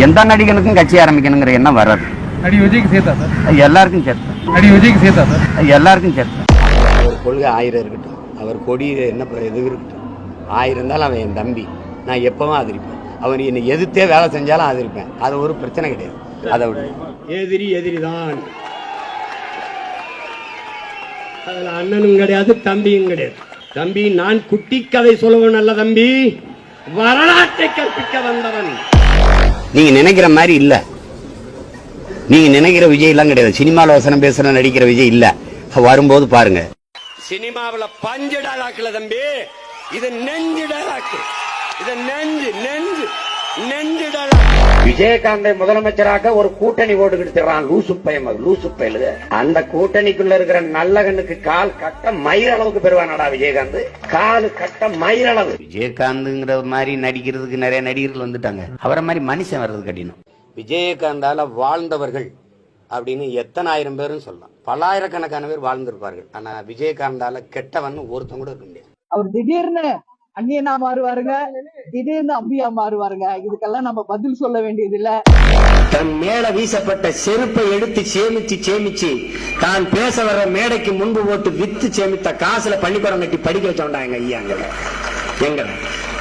எந்த நடிகனுக்கும் கட்சி ஆரம்பிக்கணுங்கிற எண்ணம் வராது. நடி விஜய்க்கு சேர்த்தா சார்? எல்லாருக்கும் சேர்த்து. நடி விஜய்க்கு சேர்த்தா சார்? எல்லாருக்கும் சேர்த்து. அவர் கொள்கை 1000 இருக்கட்டும், அவர் கொடி என்ன எது இருக்கட்டும், 1000 இருந்தாலும் அவன் என் தம்பி, நான் எப்பவும் ஆதரிப்பேன். அவன் என்னை எதிர்த்தே வேலை செஞ்சாலும் ஆதரிப்பேன். அது ஒரு பிரச்சனை கிடையாது. அதை விட எதிரி எதிரிதான், அதுல அண்ணனும் கிடையாது தம்பியும் கிடையாது. தம்பி நான் குட்டி கதை சொல்லுவேன், நல்ல தம்பி, வரலாற்றை கற்பிக்க வந்தவன். நீங்க நினைக்கிற மாதிரி இல்ல, நீங்க நினைக்கிற விஜய் எல்லாம் கிடையாது. சினிமாவில் வசனம் பேசுற நடிக்கிற விஜய் இல்ல. வரும்போது பாருங்க, சினிமாவில் பஞ்சு டாலாக்குல தம்பி, இது நெஞ்சு டாலாக்கு, இது நெஞ்சு நெஞ்சு நெஞ்சு டாலாக்கு. விஜயகாந்தை முதலமைச்சராக ஒரு கூட்டணி ஓடுகிட்டு லூசு பயம், லூசு பயலுக. அந்த கூட்டணிக்குள்ள இருக்கிற நல்ல கண்ணுக்கு கால் கட்ட மயிர் அளவுக்கு பெறுவானடா விஜயகாந்த், காலு கட்ட மயிர் அளவு. விஜயகாந்த்ங்கிற மாதிரி நடிக்கிறதுக்கு நிறைய நடிகர்கள் வந்துட்டாங்க. அவரை மாதிரி மனுஷன் வர்றது கடினம். விஜயகாந்தால வாழ்ந்தவர்கள் அப்படின்னு எத்தனை ஆயிரம் பேரும் சொல்லலாம், பல்லாயிரக்கணக்கான பேர் வாழ்ந்திருப்பார்கள். ஆனா விஜயகாந்தால கெட்டவன் ஒருத்தன் கூட இருக்க முடியாது. அவர் திடீர்னு அந்நியனா மாறுவாருங்க, திடீர்னு அம்பியா மாறுவாருங்க. இதுக்கெல்லாம் நம்ம பதில் சொல்ல வேண்டியது இல்ல. தன் மேல வீசப்பட்ட செருப்பை எடுத்து சேமிச்சு சேமிச்சு தான் பேச வர்ற மேடைக்கு முன்பு போட்டு வித்து சேமித்த காசுல பள்ளிக்கூடம் கட்டி படிக்க வச்சோண்டா எங்க ஐயாங்க. எங்க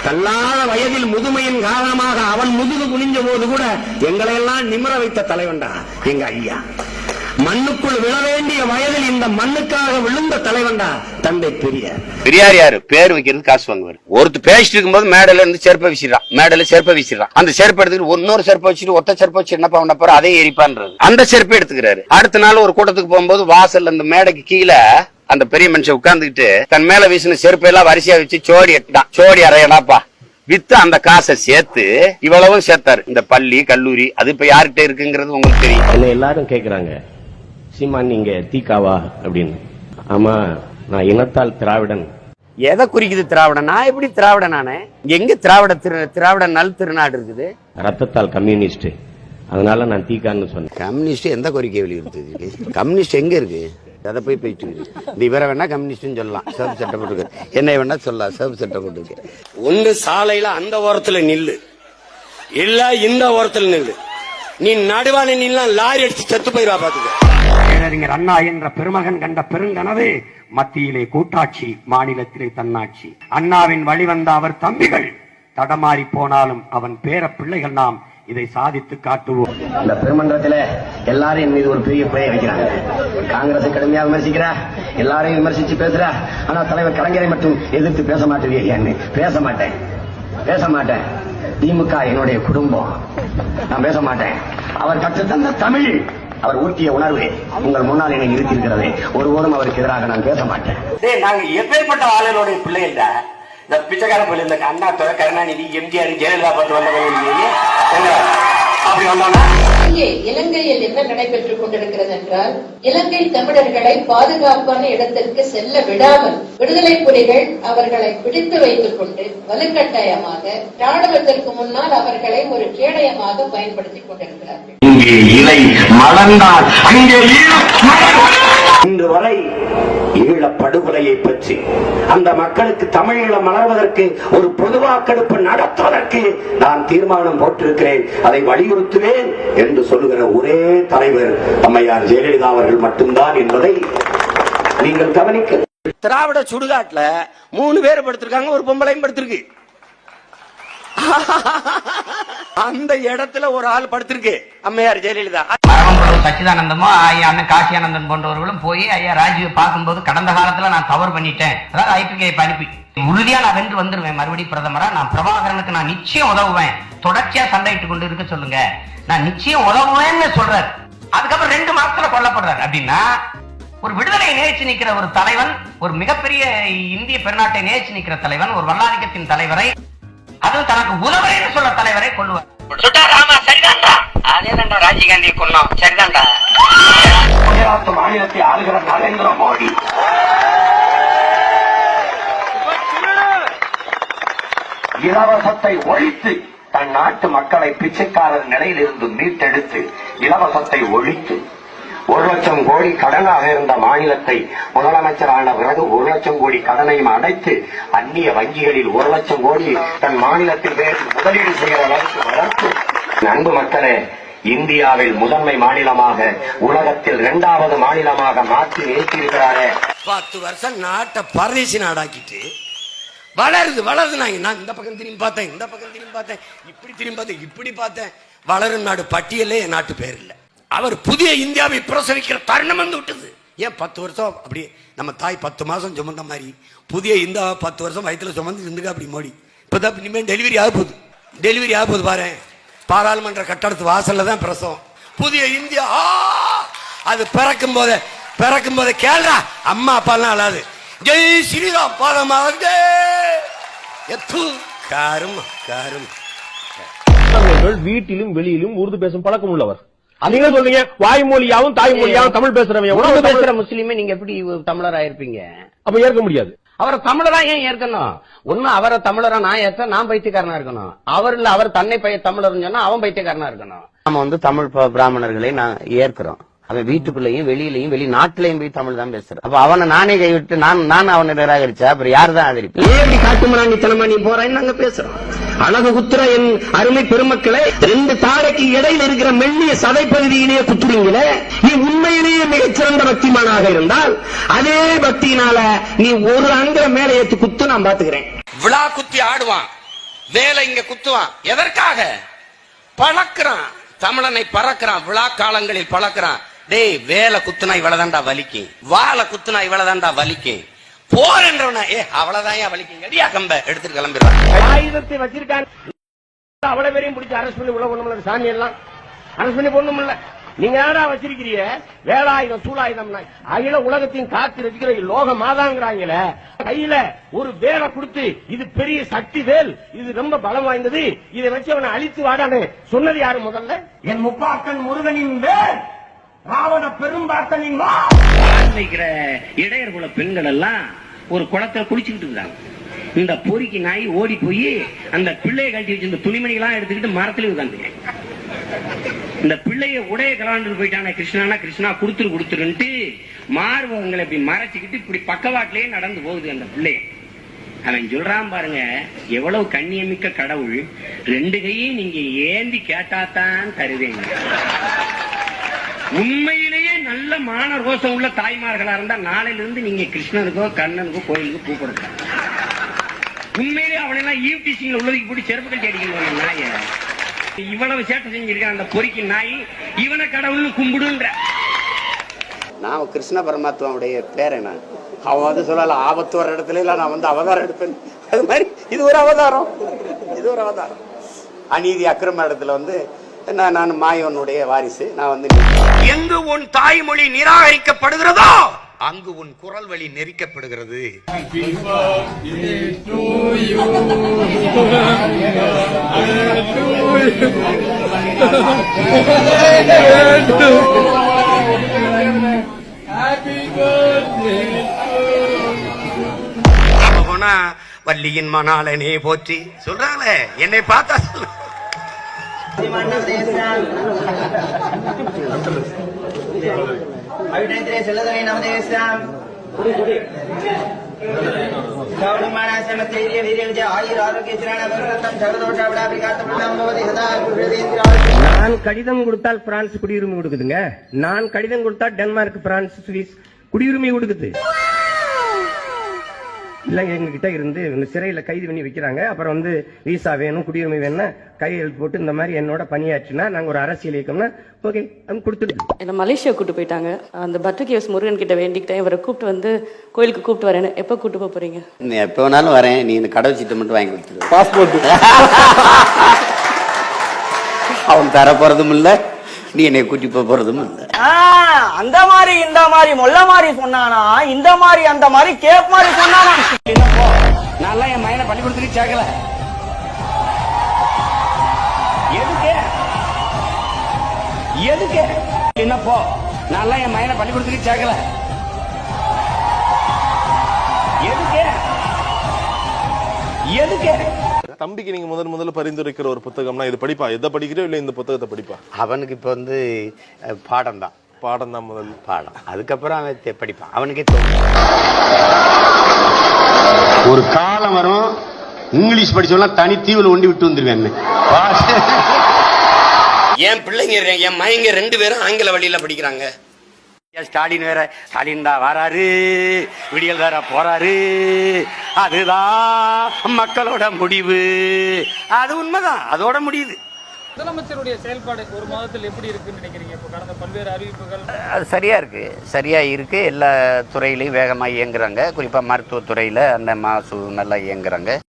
தள்ளாத வயதில் முதுமையின் காரணமாக அவன் முதுகு குனிஞ்ச போது கூட எங்களை எல்லாம் நிமிர வைத்த தலைவன்டா எங்க ஐயா. மண்ணுக்குள் விழ வேண்டிய வயதில் இந்த மண்ணுக்காக விழுந்த தலைவன்டா தந்தை பெரியார். பெரியார் யாரு? பேர் வைக்கிறது காசு வாங்குவார். ஒருத்தர் பேசிட்டு இருக்கும்போது மேடையில இருந்து செருப்பை வீசிடுறான், மேடையில செருப்பை வீசிடுறான். அந்த செருப்பை எடுத்துட்டு இன்னொரு செருப்பை வச்சுட்டு ஒத்த செருப்பை வச்சு என்னப்பா பண்ண அதே எரிப்பான்றது. அந்த செருப்பை எடுத்துக்கிறாரு. அடுத்த நாள் ஒரு கூட்டத்துக்கு போகும்போது வாசல் அந்த மேடைக்கு கீழே அந்த பெரிய மனுஷன் உட்கார்ந்துக்கிட்டு தன் மேல வீசின செருப்பை எல்லாம் வரிசையா வச்சு சோடி அறையடாப்பா வித்து அந்த காசை சேர்த்து இவ்வளவும் சேர்த்தாரு. இந்த பள்ளி கல்லூரி அது இப்ப யார்கிட்ட இருக்குங்கிறது உங்களுக்கு தெரியும். என்ன எல்லாரும் கேக்குறாங்க, சீமான் நீங்க தீக்காவா அப்படின்னு. ஆமா, நான் இனத்தால் திராவிடன். எதை குறிக்குது திராவிடன்? நான் எப்படி திராவிடன்? நானே எங்க திராவிட நல் திருநாடு இருக்குது? ரத்தத்தால் கம்யூனிஸ்ட், அதனால நான் தீக்கான்னு சொன்னேன். கம்யூனிஸ்ட் எந்த கோரிக்கை வெளியிடுறது? கம்யூனிஸ்ட் எங்க இருக்கு? அதை போயிட்டு இந்த இவரை வேணா கம்யூனிஸ்ட் சொல்லலாம், சிவப்பு சட்டை போட்டுருக்கு. என்னை வேணா சொல்லலாம், சிவப்பு சட்டை போட்டுருக்கு. ஒண்ணு சாலையில அந்த ஓரத்துல நில்லு, இல்ல இந்த ஓரத்துல நில்லு. நீ நடுவான நின்னா லாரி அடிச்சு செத்து போயிருவா பாத்துக்க. பேரறிஞர் அண்ணா என்ற பெருமகன் கண்ட பெருங்கனவு மத்தியிலே கூட்டாட்சி, மாநிலத்திலே தன்னாட்சி. அண்ணாவின் வழிவந்த அவர் தம்பிகள் தடமாறி போனாலும் அவன் பேர பிள்ளைகள் நாம் இதை சாதித்து காட்டுவோம். இந்த பெருமன்றத்தில் எல்லாரும் என் மீது ஒரு பெரிய குறையை வைக்கிறாங்க. காங்கிரஸை கடுமையா விமர்சிக்கிறா, எல்லாரையும் விமர்சிச்சு பேசுறா. ஆனா தலைவர் கலைஞரை மட்டும் எதிர்த்து பேச மாட்டேன். பேச மாட்டேன். திமுக என்னுடைய குடும்பம், நான் பேச மாட்டேன். அவர் கற்றுத்தந்த தமிழ், அவர் ஊட்டிய உணர்வு உங்கள் முன்னால் என்னை நிறுத்தி இருக்கிறது. ஒருபோதும் அவருக்கு எதிராக நான் பேச மாட்டேன். நாங்க எப்பேற்பட்ட ஆளுநருடைய பிள்ளைகள் தான் இந்த பிச்சைக்கார பிள்ளை, இந்த அண்ணா துறை, கருணாநிதி, எம்ஜிஆர், ஜெயலலிதா பார்த்து வந்தவர்கள் அப்படி வந்தாங்க. இலங்கையில் என்ன நடைபெற்றுக் கொண்டிருக்கிறது என்றால், இலங்கை தமிழர்களை பாதுகாப்பான இடத்திற்கு செல்ல விடாமல் விடுதலை புலிகள் அவர்களை பிடித்து வைத்துக் கொண்டு வலுக்கட்டாயமாக ராணுவத்திற்கு முன்னால் அவர்களை ஒரு கேடயமாக பயன்படுத்திக் கொண்டிருக்கிறார்கள். இங்கே இலை மலர்ந்தால் அங்கே இன்று வரை ஈழ படுகொலையை பற்றி அந்த மக்களுக்கு தமிழீழ மலர்வதற்கு ஒரு பொது வாக்கெடுப்பு நடத்துவதற்கு நான் தீர்மானம் போட்டிருக்கிறேன், அதை வலியுறுத்துவேன் என்று சொல்லுகிற ஒரே தலைவர் அம்மையார் ஜெயலலிதா அவர்கள் மட்டும்தான் என்பதை நீங்கள் கவனிக்க. திராவிட சுடுகாட்டுல 3 பேர் படுத்திருக்காங்க, ஒரு பொம்பளையும் படுத்திருக்கு. அந்த இடத்துல ஒரு ஆள் படுத்திருக்கு, அம்மையார் ஜெயலலிதா. சச்சிதானந்தமோ ஐயா அண்ணன் காசியானந்தன் போன்றவர்களும் போய் ஐயா ராஜீவ் பார்க்கும்போது கடந்த காலத்துல நான் தவறு பண்ணிட்டேன், அதாவது ஐபிகே அனுப்பி உறுதியா நான் வென்று வந்துருவேன், மறுபடியும் பிரதமரா நான் பிரபாகரனுக்கு நான் நிச்சயம் உதவுவேன், தொடர்ச்சியா சண்டையிட்டு கொண்டு இருக்க சொல்லுங்க, நான் நிச்சயம் உதவுவேன்னு சொல்றாரு. அதுக்கப்புறம் 2 மாசத்துல கொல்லப்படுறாரு. அப்படின்னா ஒரு விடுதலையை நேசிச்சு நிக்கிற ஒரு தலைவன், ஒரு மிகப்பெரிய இந்திய பெருநாட்டை நேசிச்சு நிக்கிற தலைவன், ஒரு வல்லாதிக்கத்தின் தலைவரை, அதுவும் தனக்கு உதவுறேன்னு சொல்ல தலைவரை கொள்ளுவார். அதேதான்டா ராஜீவ்காந்தியை கொன்னோம், சரிதான்டா. குஜராத் மாநிலத்தை ஆளுகிற நரேந்திர மோடி இலவசத்தை ஒழித்து தன் நாட்டு மக்களை பிச்சைக்காரர் நிலையில் இருந்து மீட்டெடுத்து இலவசத்தை ஒழித்து 1 லட்சம் கோடி கடனாக இருந்த மாநிலத்தை முதலமைச்சரான பிறகு 1 லட்சம் கோடி கடனையும் அடைத்து அந்நிய வங்கிகளில் 1 லட்சம் கோடி தன் மாநிலத்தில் முதலீடு செய்கிற அளவுக்கு வளர்த்து அன்பு மக்களே, இந்தியாவில் முதன்மை மாநிலமாக, உலகத்தில் 2வது மாநிலமாக மாற்றி நிறுத்தியிருக்கிறாரே. 10 வருஷம் நாட்டை பரதேசி நாடாக்கிட்டு வளருது வளருது. நான் இந்த பக்கம் திரும்பி பார்த்தேன், இந்த பக்கம் திரும்பி பார்த்தேன், இப்படி திரும்பி பார்த்தேன், இப்படி பார்த்தேன். வளரும் நாடு பட்டியலே என் நாட்டு பேர் இல்லை. அவர் புதிய இந்தியாவை பிரசவிக்கிற தருணம் வந்து விட்டது. ஏன் 10 வருஷம் அப்படி நம்ம தாய் 10 மாசம் சுமந்த மாதிரி புதிய இந்தியாவை 10 வருஷம் வயிற்றுல சுமந்து இருந்துக்க அப்படி மோடி. இப்பதான் இனிமேல் டெலிவரி ஆக போகுது பாரு. பாராளுமன்ற கட்டடத்து வாசல்ல தான் பிரசவம். புதிய இந்தியா அது பிறக்கும் போதே கேள்றா அம்மா அப்பாலாம் அழாது. ஜெய் ஸ்ரீராம் பாதமாக காரும் காரும். வீட்டிலும் வெளியிலும் உருது பேசும் பழக்கம் உள்ளவர். நீங்க சொல்றீங்க வாய்மொழியாவும் தாய்மொழியாவும் தமிழ் பேசுறவங்க. உருது பேசுற முஸ்லீமே நீங்க எப்படி தமிழர் ஆயிருப்பீங்க? அப்ப ஏற்க முடியாது. அவரை தமிழரா ஏன் ஏற்கணும்? ஒண்ணு அவரை தமிழரா நான் ஏற்ற, நான் பைத்தியக்காரனா இருக்கணும். அவர் தன்னை தமிழர் சொன்னா அவன் பைத்தியக்காரனா இருக்கணும். நம்ம வந்து தமிழ் பிராமணர்களை நான் ஏற்கிறோம். அவன் வீட்டுக்குள்ளேயும் வெளியிலையும் வெளிநாட்டிலையும் போய் தமிழ் தான் பேசுறான். அப்ப அவனை நானே கைவிட்டு நான் அவனை நிராகரிச்சா அப்புறம் யாரு தான் ஆதரிப்பு? எப்படி காட்டுமராண்டித்தனமா நீ போறான்னு நாங்க பேசுறோம். அழகு குத்துற என் அருமை பெருமக்களை, 2 தாடைக்கு இடையில இருக்கிற மெல்லிய சதை பகுதியிலேயே குத்துறீங்களே. நீ உண்மையிலேயே மிகச்சிறந்த பக்திமானாக இருந்தால் அதே பக்தியினால நீ ஒரு அங்க மேல ஏத்து குத்து நான் பாத்துக்கிறேன். விழா குத்தி ஆடுவான், வேலை இங்க குத்துவான். எதற்காக? பழக்கிறான், தமிழனை பறக்கிறான், விழா காலங்களில் பழக்கிறான். டேய், வேலை குத்துனா இவ்வளவுதான்டா வலிக்கும், வாழை குத்துனா இவ்வளவுதான்டா வலிக்கும், போர் என்றவன அவ்வளவுதான் வலிக்கும், கடியா கம்ப எடுத்துட்டு கிளம்பிடுறான். ஆயுதத்தை வச்சிருக்காங்க, அவ்வளவு பேரையும் பிடிச்சி அரசு பண்ணி உள்ள ஒண்ணும் சாமி எல்லாம் அரசு பண்ணி பொண்ணும் இல்ல. நீங்க யாரா வச்சிருக்கிறீங்க வேலாயுதம் சூலாயுதம்? அகில உலகத்தையும் காத்து இருக்கிற லோக மாதாங்கிறாங்களே, கையில ஒரு வேலை கொடுத்து இது பெரிய சக்தி வேல், இது ரொம்ப பலம் வாய்ந்தது, இதை வச்சு அவனை அழித்து வாடான்னு சொன்னது யாரு முதல்ல? என் முப்பாக்கன் முருகனின் வேல், ராவண பெரும்பாக்கனின் வைக்கிற இடையர் குல பெண்கள் எல்லாம் ஒரு குளத்துல குளிச்சுக்கிட்டு இருந்தாங்க. இந்த பொறிக்கு நாய் ஓடி போய் அந்த பிள்ளையை கழட்டி வச்சிருந்த துணிமணிகளாம் எடுத்துக்கிட்டு மரத்துல உட்காந்துங்க. இந்த பிள்ளைய உடைய கலாண்டு போயிட்டான கிருஷ்ணானா கிருஷ்ணா குடுத்துருன்ட்டு மார்பகங்களை இப்படி மறைச்சுக்கிட்டு இப்படி பக்கவாட்டிலேயே நடந்து போகுது அந்த பிள்ளைய. அவன் சொல்றான் பாருங்க, எவ்வளவு கண்ணியமிக்க கடவுள், 2 கையும் நீங்க ஏந்தி கேட்டாத்தான் தருவேங்க. உண்மையிலேயே நல்ல மான ரோசம் உள்ள தாய்மார்களா இருந்தா நாளையில இருந்து நீங்க கிருஷ்ணனுக்கோ கண்ணனுக்கோ கோயிலுக்கு பூ கொடுக்கலாம். உண்மையிலேயே அவனெல்லாம் ஈவ்டீசிங்ல உள்ளதுக்கு போட்டு செருப்பு கட்டி அடிக்கணும். நாய இவ்வளவு சேட்டை செஞ்சிருக்கான் அந்த பொறிக்கு நாய், இவனை கடவுள்னு கும்பிடுன்ற. நான் கிருஷ்ண பரமாத்மாவுடைய பேரன். அவன் வந்து சொல்லல, ஆபத்து வர இடத்துல எல்லாம் நான் வந்து அவதாரம் எடுப்பேன். அது மாதிரி இது ஒரு அவதாரம். அநீதி அக்கிரம இடத்துல வந்து நான் மாயோனுடைய வாரிசு. நான் வந்து எங்கு உன் தாய்மொழி நிராகரிக்கப்படுகிறதோ அங்கு உன் குரல் வழி நெரிக்கப்படுகிறது. போனா வள்ளியின் மணாளனே போற்றி சொல்றாங்களே, என்னை பார்த்தா சொல்ல நான் கடிதம் கொடுத்தால் பிரான்ஸ் குடியுரிமை கொடுக்குதுங்க. நான் கடிதம் கொடுத்தா டென்மார்க், பிரான்ஸ், சுவிஸ் குடியுரிமை கொடுக்குது. இல்லங்க, எங்க கிட்ட இருந்து சிறையில கைது பண்ணி வைக்கிறாங்க. அப்புறம் வந்து விசா வேணும், குடியுரிமை வேணும்னா கையெழுத்து போட்டு இந்த மாதிரி என்னோட பணியாற்றினா நாங்க ஒரு அரசியல் இயக்கம்னா ஓகே கொடுத்துட்டு என்ன மலேசியா கூட்டு போயிட்டாங்க. அந்த பட்டர் கேவ்ஸ் முருகன் கிட்ட வேண்டிக்கிட்டேன், இவரை கூப்பிட்டு வந்து கோயிலுக்கு கூப்பிட்டு வரேன்னு. எப்ப கூட்டு போக போறீங்க? எப்ப வேணாலும் வரேன், நீ இந்த கடவுள் சீட்டை மட்டும் வாங்கி கொடுத்துரு. பாஸ்போர்ட் அவன் தர போறதும் இல்ல, நீ என்னை கூட்டி போறதும் இல்ல. அந்த மாதிரி இந்த மாதிரி மொல்ல மாதிரி சொன்னானா, இந்த மாதிரி அந்த மாதிரி கேப் மாதிரி சொன்னானா. நான் என் மகனை பள்ளிக்கூடத்துக்கு சேர்க்கல. எதுக்கு என்னப்போ நான் என் மகனை பள்ளிக்கூடத்துக்கு சேர்க்கல. எதுக்கு தம்பிக்கு நீங்க முதல்ல பரிந்துரைக்கிற ஒரு புத்தகம்னா இது படிப்பா? எதை படிக்கிறோம் இல்ல இந்த புத்தகத்தை படிப்பா? அவனுக்கு இப்ப வந்து பாடம் தான் முதல் பாடம். அதுக்கப்புறம் அவன் படிப்பான், அவனுக்கே தோணும். ஒரு காலம் வரும் இங்கிலீஷ் படிச்சவெல்லாம் தனி தீவுல ஒண்டி விட்டு வந்துருவேன். என் பிள்ளைங்க என் மையங்க 2 பேரும் ஆங்கில வழியில படிக்கிறாங்க. ஸ்டாலின் வேற, ஸ்டாலின் தான் வராரு, விடியல் வேற போறாரு, அதுதான் மக்களோட முடிவு. அது உண்மைதான், அதோட முடியுது. முதலமைச்சருடைய செயல்பாடு ஒரு மாதத்தில் எப்படி இருக்குன்னு நினைக்கிறீங்க? இப்போ கடந்த பல்வேறு அறிவிப்புகள் அது சரியா இருக்கு, சரியா இருக்கு. எல்லா துறையிலையும் வேகமாக இயங்குறாங்க. குறிப்பா மருத்துவத்துறையில அந்த மாசு நல்லா இயங்குறாங்க.